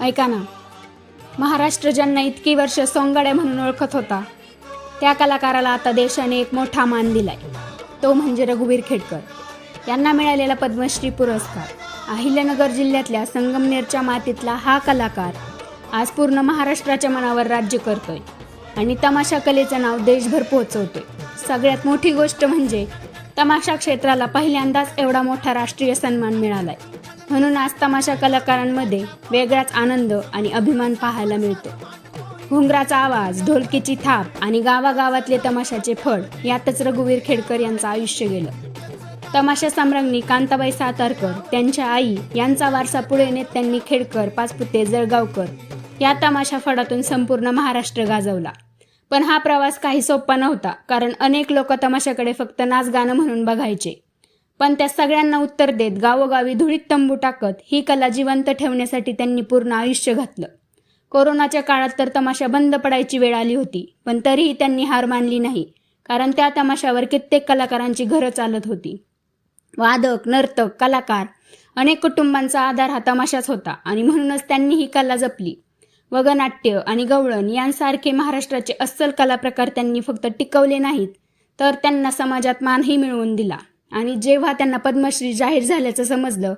ऐका ना, महाराष्ट्र ज्यांना इतकी वर्ष सोंगाड्या म्हणून ओळखत होता त्या कलाकाराला आता देशाने एक मोठा मान दिलाय. तो म्हणजे रघुवीर खेडकर यांना मिळालेला पद्मश्री पुरस्कार. अहिल्यानगर जिल्ह्यातल्या संगमनेरच्या मातीतला हा कलाकार आज पूर्ण महाराष्ट्राच्या मनावर राज्य करतोय आणि तमाशा कलेचं नाव देशभर पोहोचवतोय. सगळ्यात मोठी गोष्ट म्हणजे तमाशा क्षेत्राला पहिल्यांदाच एवढा मोठा राष्ट्रीय सन्मान मिळालाय. म्हणून आज तमाशा कलाकारांमध्ये वेगळाच आनंद आणि अभिमान पाहायला मिळतो. घुंगराचा आवाज, ढोलकीची थाप आणि गावागावातले तमाशाचे फळ यातच रघुवीर खेडकर यांचं आयुष्य गेलं. तमाशा सम्राज्ञी कांताबाई सातारकर, त्यांच्या आई यांचा वारसा पुढे नेत त्यांनी खेडकर, पाचपुते, जळगावकर या तमाशा फडातून संपूर्ण महाराष्ट्र गाजवला. पण हा प्रवास काही सोपा नव्हता, कारण अनेक लोक तमाशाकडे फक्त नाच गाणं म्हणून बघायचे. पण त्या सगळ्यांना उत्तर देत गावोगावी धुळीत तंबू टाकत ही कला जिवंत ठेवण्यासाठी त्यांनी पूर्ण आयुष्य घातलं. कोरोनाच्या काळात तर तमाशा बंद पडायची वेळ आली होती, पण तरीही त्यांनी हार मानली नाही, कारण त्या तमाशावर कित्येक कलाकारांची घरं चालत होती. वादक, नर्तक, कलाकार अनेक कुटुंबांचा आधार हा तमाशाच होता आणि म्हणूनच त्यांनी ही कला जपली. वगनाट्य आणि गवळण यांसारखे महाराष्ट्राचे अस्सल कलाप्रकार त्यांनी फक्त टिकवले नाहीत, तर त्यांना समाजात मानही मिळवून दिला. आणि जेव्हा त्यांना पद्मश्री जाहीर झाल्याचं समजलं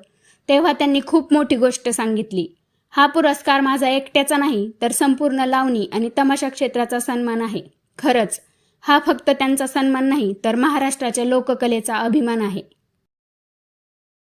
तेव्हा त्यांनी खूप मोठी गोष्ट सांगितली. हा पुरस्कार माझा एकट्याचा नाही, तर संपूर्ण लावणी आणि तमाशा क्षेत्राचा सन्मान आहे. खरंच हा फक्त त्यांचा सन्मान नाही, तर महाराष्ट्राच्या लोककलेचा अभिमान आहे.